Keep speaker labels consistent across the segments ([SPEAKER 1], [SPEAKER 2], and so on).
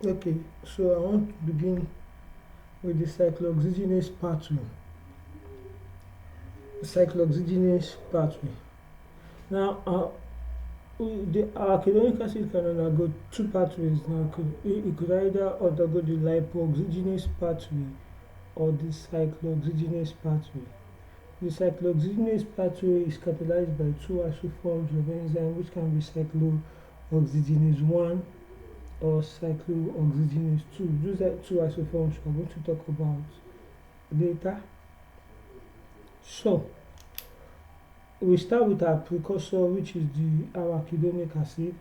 [SPEAKER 1] Okay, so I want to begin with the cyclooxygenase pathway. The cyclooxygenase pathway. Now, the arachidonic acid can undergo two pathways. Now, it could either undergo the lipoxygenase pathway or the cyclooxygenase pathway. The cyclooxygenase pathway is catalyzed by two isoforms of enzyme which can be cyclooxygenase 1 or cyclooxygenase 2. Those are two isoforms we're going to talk about later. So, we start with our precursor, which is the arachidonic acid.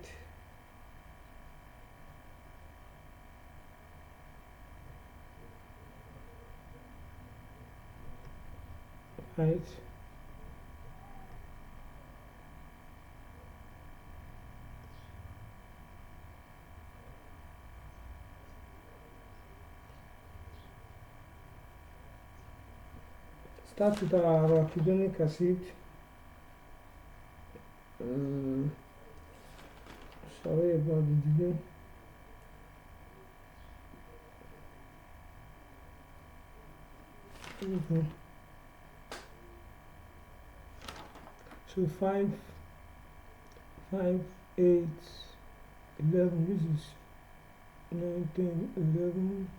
[SPEAKER 1] Right? Start with our arachidonic acid. Um, Sorry about the delay. Okay. So 5, 5, 8, 11. This is 9, 10, 11.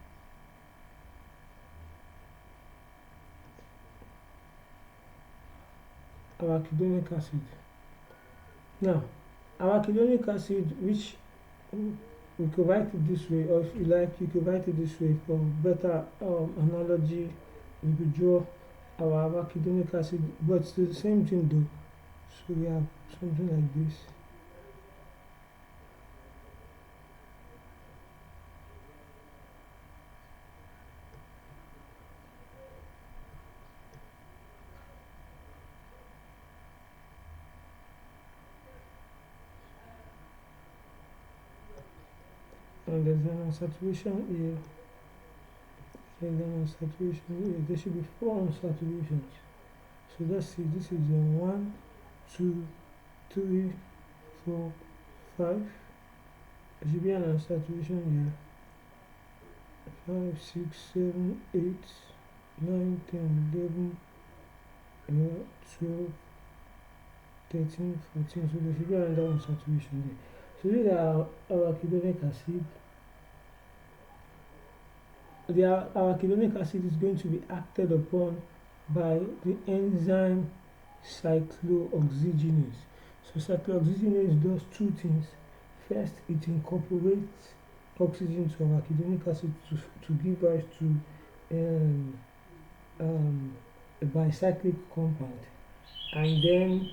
[SPEAKER 1] Arachidonic acid. Now, arachidonic acid, which we could write it this way, or if you like, you could write it this way for better analogy. We could draw our arachidonic acid, but it's the same thing though. So we have something like this. And there's an unsaturation here. There's an unsaturation here. There should be 4 unsaturations. So let's see, this is 1, 2, 3, 4, 5. There should be an unsaturation here. 5, 6, 7, 8, 9, 10, 11, 12, 13, 14. So there should be another unsaturation there. So these are arachidonic acid. The arachidonic acid is going to be acted upon by the enzyme cyclooxygenase. So cyclooxygenase does two things. First, it incorporates oxygen to arachidonic acid to give rise to a bicyclic compound. And then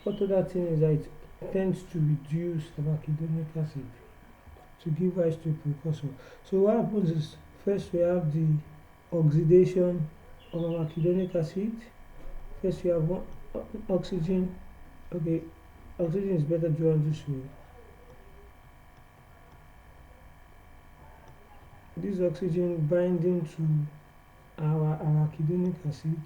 [SPEAKER 1] what other thing is that it tends to reduce arachidonic acid to give rise to a precursor. So what happens is, first we have the oxidation of arachidonic acid. First you have one oxygen. Okay, oxygen is better drawn this way. This oxygen binding to our arachidonic acid.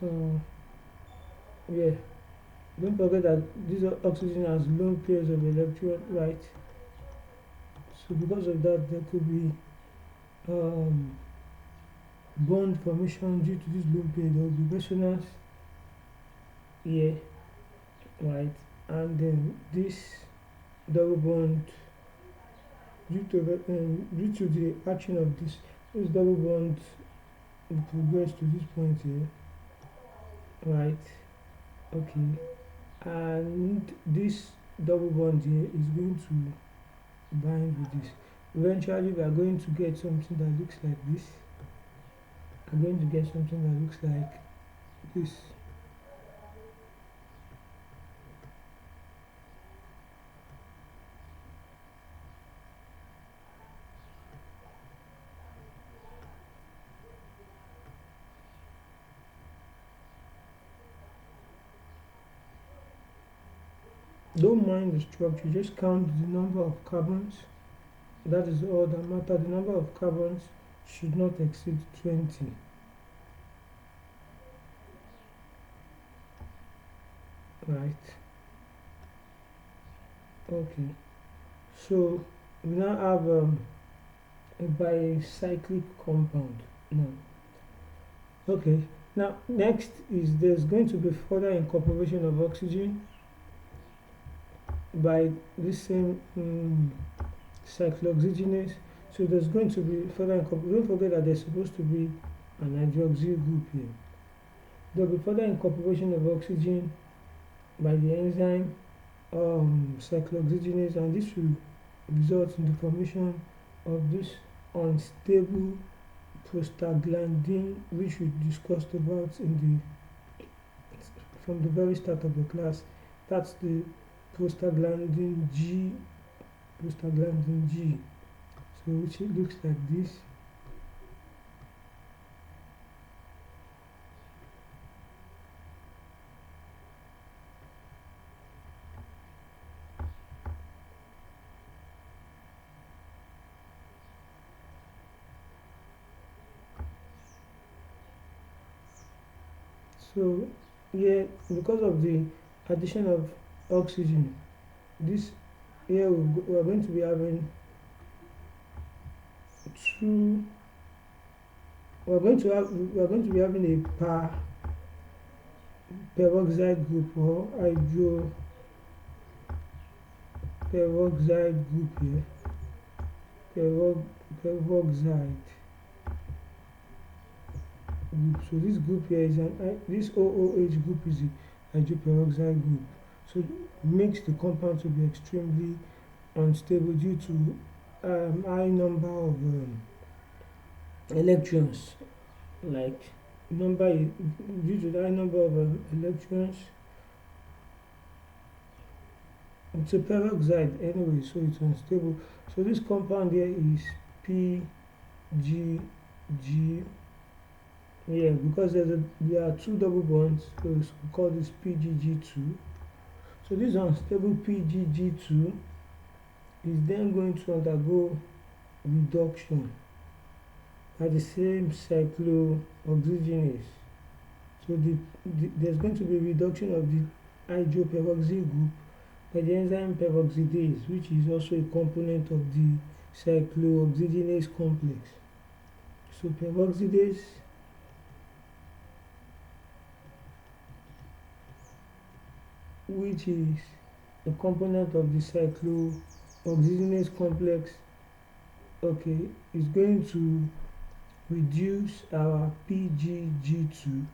[SPEAKER 1] So yeah, don't forget that this oxygen has lone pairs of electron, right? So because of that, there could be bond formation due to this lone pair. There will be resonance here, right? And then this double bond due to the action of this double bond will progress to this point here, right? Okay, and this double bond here is going to bind with this. Eventually we are going to get something that looks like this. I'm going to get something that looks like this. Don't mind the structure, just count the number of carbons. That is all that matters. The number of carbons should not exceed 20. Right. Okay. So we now have a bicyclic compound now. Okay. Now next is there's going to be further incorporation of oxygen by this same cyclooxygenase. So there's going to be further incorporation. Don't forget that there's supposed to be an hydroxyl group here. There will be further incorporation of oxygen by the enzyme cyclooxygenase, and this will result in the formation of this unstable prostaglandin, which we discussed about from the very start of the class. That's the prostaglandin G, so which it looks like this. So here, because of the addition of oxygen, this here we are going to be having two. We are going to be having a peroxide group or hydroperoxide group here. Peroxide group. So this group here is this OOH group is the hydroperoxide group. So it makes the compound to be extremely unstable due to high number of electrons, like due to the high number of electrons. It's a peroxide anyway, so it's unstable. So this compound here is PGG. Yeah, because there are two double bonds, so we call this PGG2. So this unstable PGG2 is then going to undergo reduction by the same cyclooxygenase. So there's going to be reduction of the hydroperoxyl group by the enzyme peroxidase, which is also a component of the cyclooxygenase complex. So peroxidase which is a component of the cyclooxygenase complex, okay, is going to reduce our PGG2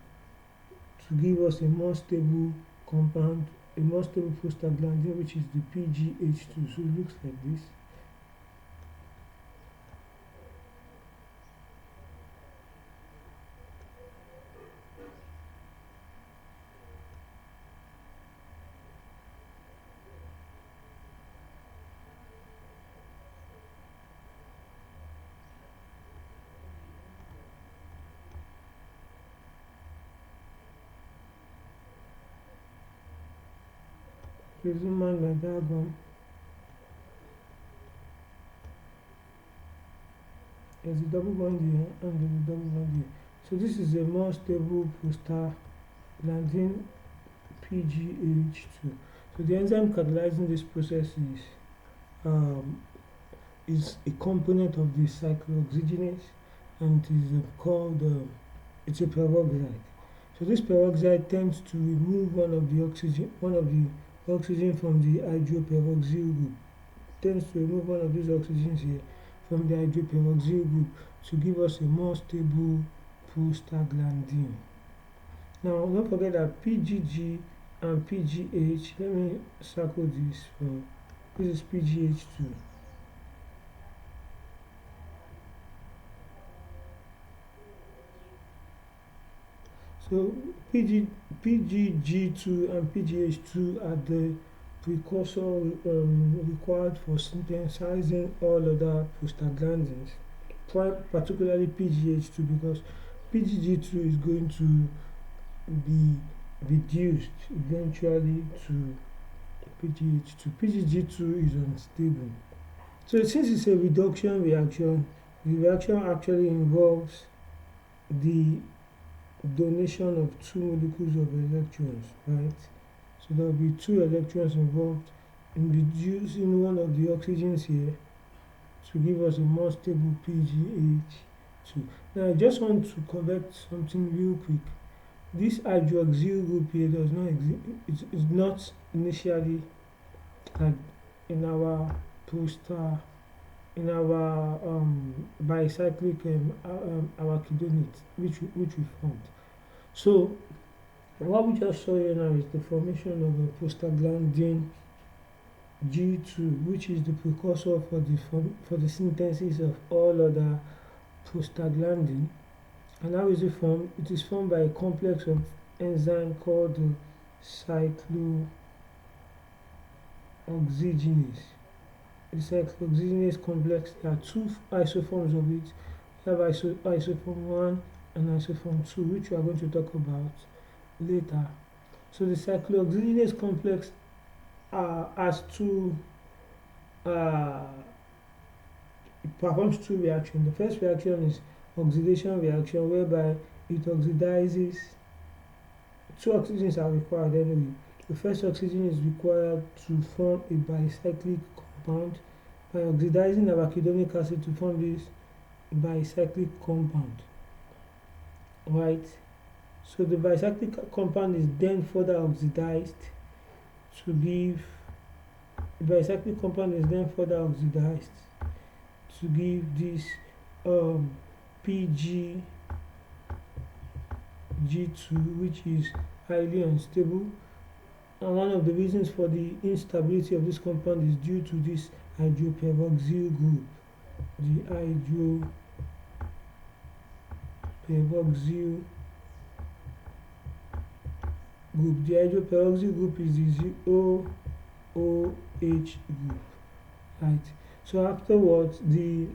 [SPEAKER 1] to give us a more stable compound, a more stable prostaglandin, which is the PGH2. So it looks like this. Please don't mind my diagram. There's a double bond here and there's a double bond here. So this is a more stable prostaglandin PGH2. So the enzyme catalyzing this process is a component of the cyclooxygenase, and it is called it's a peroxide. So this peroxide tends to remove one of the oxygen from the hydroperoxyl group. Tends to remove one of these oxygens here from the hydroperoxyl group to give us a more stable prostaglandin. Now don't forget that PGG and PGH, let me circle this. This is PGH2. So PGG2 and PGH2 are the precursor required for synthesizing all other prostaglandins, particularly PGH2, because PGG2 is going to be reduced eventually to PGH2. PGG2 is unstable. So since it's a reduction reaction, the reaction actually involves the donation of two molecules of electrons, right? So there will be two electrons involved in reducing one of the oxygens here to give us a more stable PGH2. Now I just want to correct something real quick. This hydroxyl group here does not exist. It's not initially had in our bicyclic arachidonate which we formed. So what we just saw here now is the formation of a prostaglandin G2, which is the precursor for the synthesis of all other prostaglandin. And how is it formed? It is formed by a complex of enzyme called the cyclooxygenase. The cyclooxygenase complex, there are two isoforms of it. We have isoform 1 and isoform 2, which we are going to talk about later. So the cyclooxygenase complex has two performs two reactions. The first reaction is oxidation reaction, whereby it oxidizes. Two oxygens are required anyway. The first oxygen is required to form a bicyclic compound by oxidizing arachidonic acid to form this bicyclic compound, right? So the bicyclic compound is then further oxidized to give this PGG2, which is highly unstable. And one of the reasons for the instability of this compound is due to this hydroperoxyl group. The hydroperoxyl group is the OOH group, right? So afterwards, the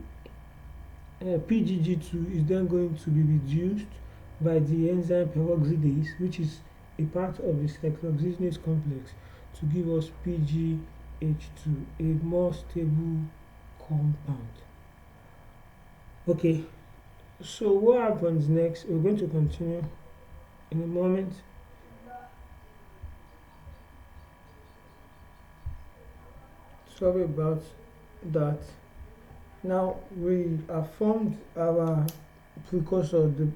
[SPEAKER 1] PGG2 is then going to be reduced by the enzyme peroxidase, which is a part of the cyclooxygenase complex, to give us PGH2, a more stable compound. Okay, so what happens next? We're going to continue in a moment. Sorry about that. Now we have formed our precursor, the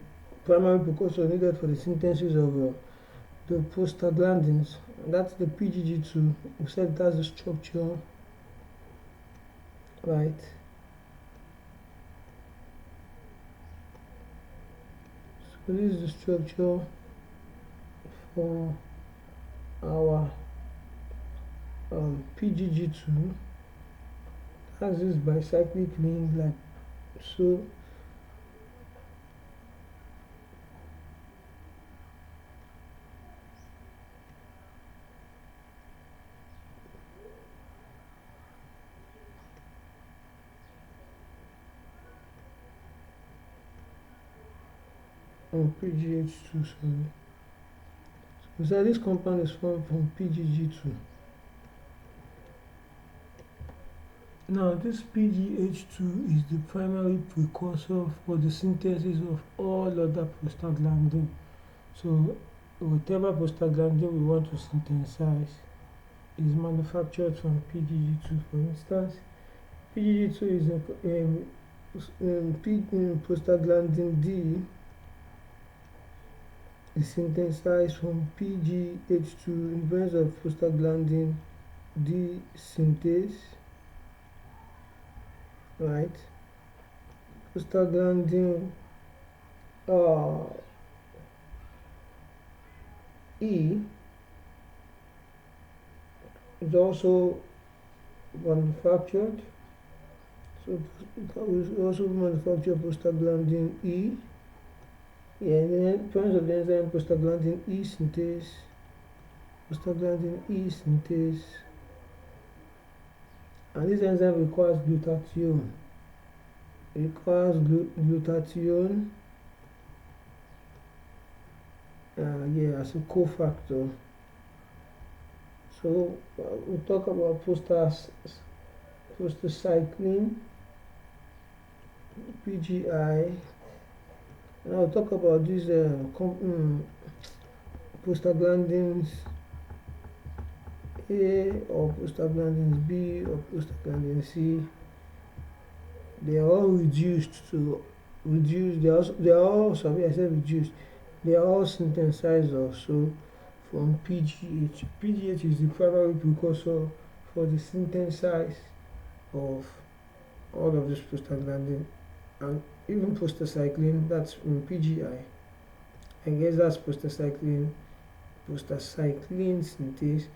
[SPEAKER 1] primary precursor needed for the synthesis of the prostaglandins. That's the PGG2. We said that's the structure, right? So this is the structure for our PGG2. Has this bicyclic ring like so. PGH2, sorry. So this compound is formed from PGG2. Now this PGH2 is the primary precursor for the synthesis of all other prostaglandin. So whatever prostaglandin we want to synthesize is manufactured from PGG2. For instance, PGG2 is prostaglandin D is synthesized from PGH2 in presence of prostaglandin D synthase, right? Prostaglandin E is also manufactured. So we also manufacture prostaglandin E. Yeah, and then in terms of the enzyme prostaglandin E synthase, and this enzyme requires glutathione. As a cofactor. So we talk about prostacyclin, PGI. Now we'll talk about these prostaglandins A or prostaglandins B or prostaglandin C. They are all reduced to reduce. They are all sorry I said reduced. They are all synthesized also from PGH. PGH is the primary precursor for the synthesis of all of this prostaglandin, and even prostacyclin, that's in PGI. I guess that's prostacyclin synthase,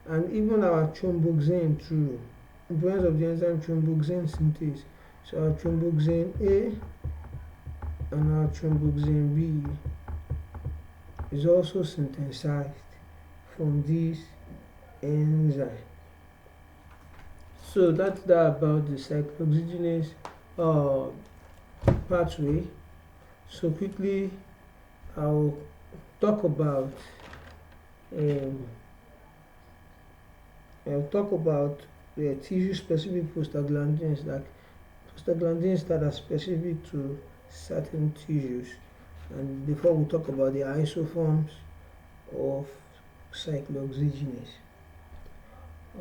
[SPEAKER 1] and even our thromboxane too, influence of the enzyme thromboxane synthase. So our thromboxane A and our thromboxane B is also synthesized from this enzyme. So that's that about the cyclooxygenase pathway. So quickly I'll talk about the tissue specific prostaglandins, like prostaglandins that are specific to certain tissues, and before we talk about the isoforms of cyclooxygenase.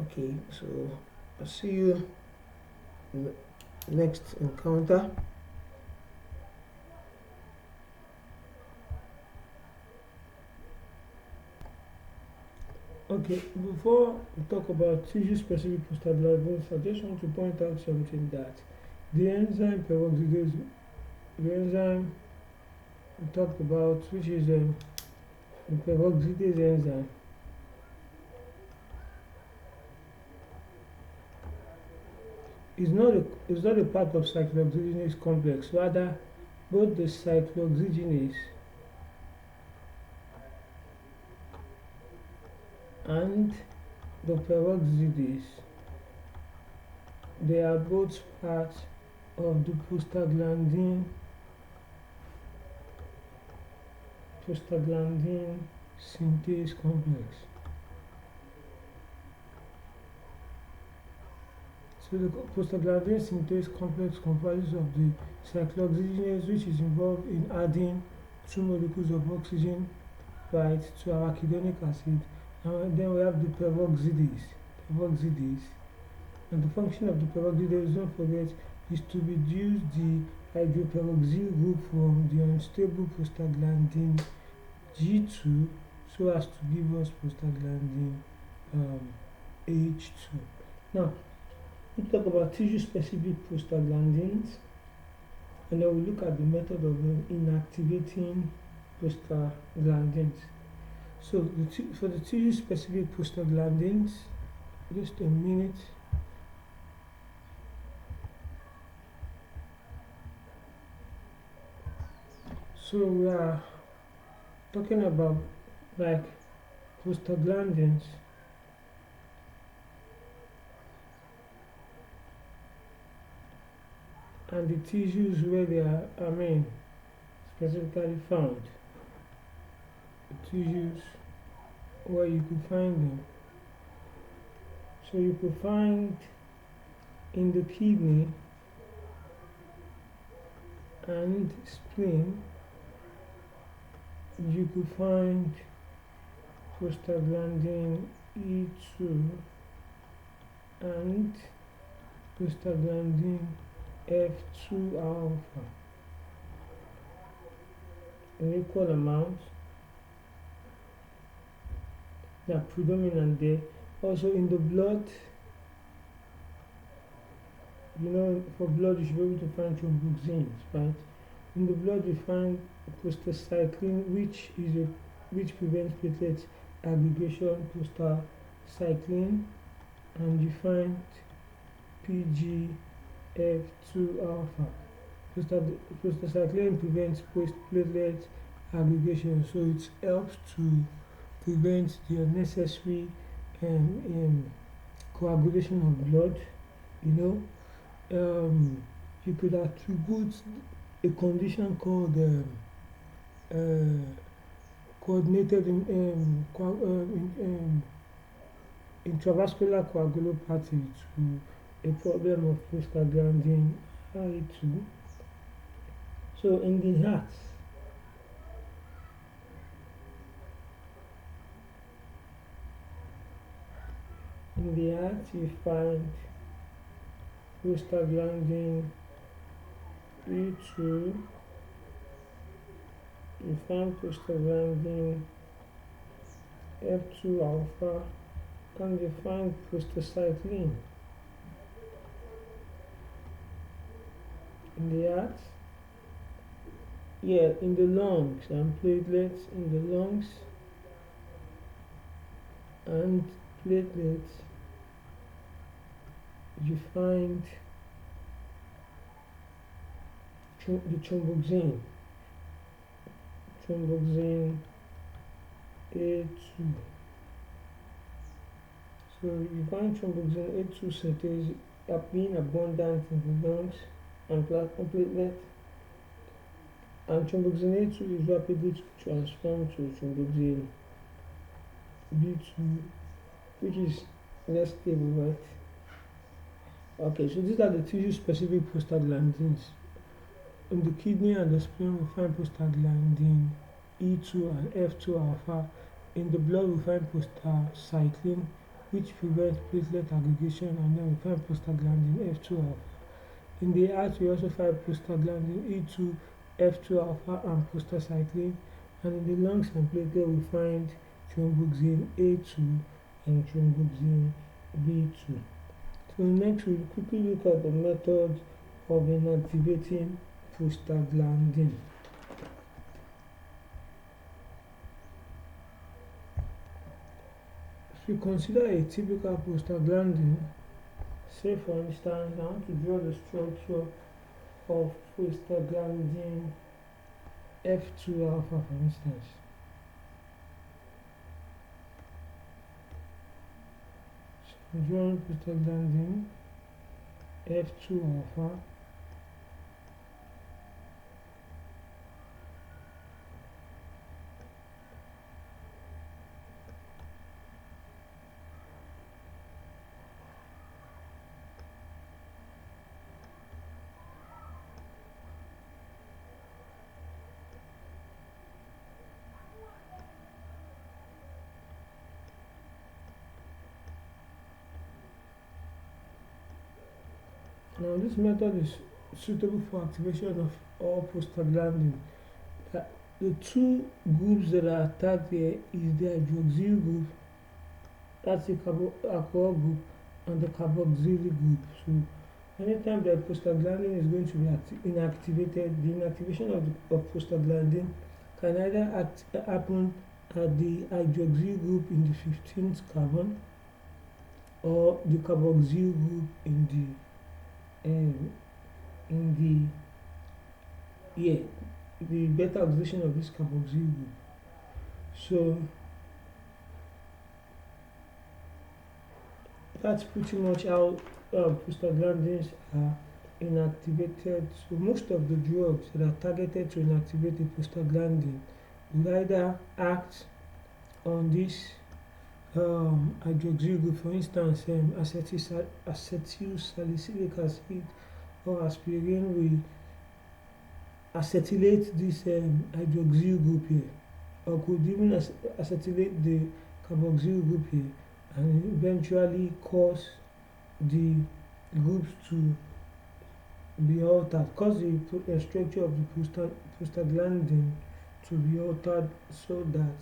[SPEAKER 1] Okay, so I'll see you in the next encounter. Okay, before we talk about tissue-specific prostaglandins, I just want to point out something, that the enzyme peroxidase, the enzyme we talked about, which is the peroxidase enzyme, is not a part of cyclooxygenase complex. Rather, both the cyclooxygenase and the peroxidase, they are both part of the prostaglandin synthase complex. So the prostaglandin synthase complex comprises of the cyclooxygenase, which is involved in adding 2 molecules of oxygen, right, to our arachidonic acid. And then we have the peroxidase. And the function of the peroxidase, don't forget, is to reduce the hydroperoxyl group from the unstable prostaglandin G2 so as to give us prostaglandin H2. Now, we talk about tissue-specific prostaglandins, and then we look at the method of inactivating prostaglandins. So for the tissue-specific prostaglandins, just a minute. So we are talking about like prostaglandins and the tissues where they are, specifically found. The tissues where you could find them. So you could find in the kidney and spleen, you could find prostaglandin E2 and prostaglandin F2 alpha in equal amounts. They are predominant there. Also in the blood, for blood you should be able to find thromboxanes, right? In the blood you find prostacyclin, which prevents platelet aggregation, prostacyclin, and you find PGF2 alpha. Prostacyclin prevents platelet aggregation, so it helps to prevent the unnecessary coagulation of blood. You could attribute a condition called coordinated intravascular coagulopathy to a problem of prostaglandin I2. So in the heart, you find prostaglandin E2, you find prostaglandin F2 alpha, and you find prostacyclin. In the heart, in the lungs, and platelets in the lungs and platelets, you find the thromboxane A2. So you find thromboxane A2 synthase being abundant in the lungs and platelet, and thromboxane A2 is rapidly transformed to thromboxane B2, which is less stable, right? Okay, so these are the tissue-specific prostaglandins. In the kidney and the spleen, we find prostaglandin E2 and F2 alpha. In the blood, we find prostacyclin, which prevents platelet aggregation, and then we find prostaglandin F2 alpha. In the heart, we also find prostaglandin E2, F2 alpha, and prostacyclin. And in the lungs and platelet, we find thromboxane A2 and thromboxane B2. So next, we'll quickly look at the method of inactivating prostaglandin. If you consider a typical prostaglandin, say for instance, I want to draw the structure of prostaglandin F2 alpha, for instance. So drawing prostaglandin F2 alpha. Now this method is suitable for activation of all prostaglandin. The two groups that are attacked here is the hydroxyl group, that's the alcohol group, and the carboxylic group. So anytime that prostaglandin is going to be inactivated, the inactivation of prostaglandin can either happen at the hydroxyl group in the 15th carbon, or the carboxyl group in the beta oxidation of this carboxyl group. So that's pretty much how prostaglandins are inactivated. So most of the drugs that are targeted to inactivate the prostaglandin will either act on this hydroxyl group, for instance, acetyl salicylic acid or aspirin will acetylate this hydroxyl group here, or could even acetylate the carboxyl group here, and eventually cause the groups to be altered, cause the structure of the prostaglandin to be altered so that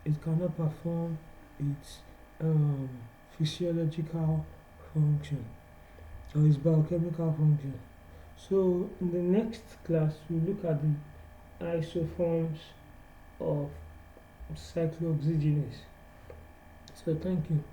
[SPEAKER 1] it cannot perform its physiological function or its biochemical function. So in the next class, we'll look at the isoforms of cyclooxygenase. So thank you.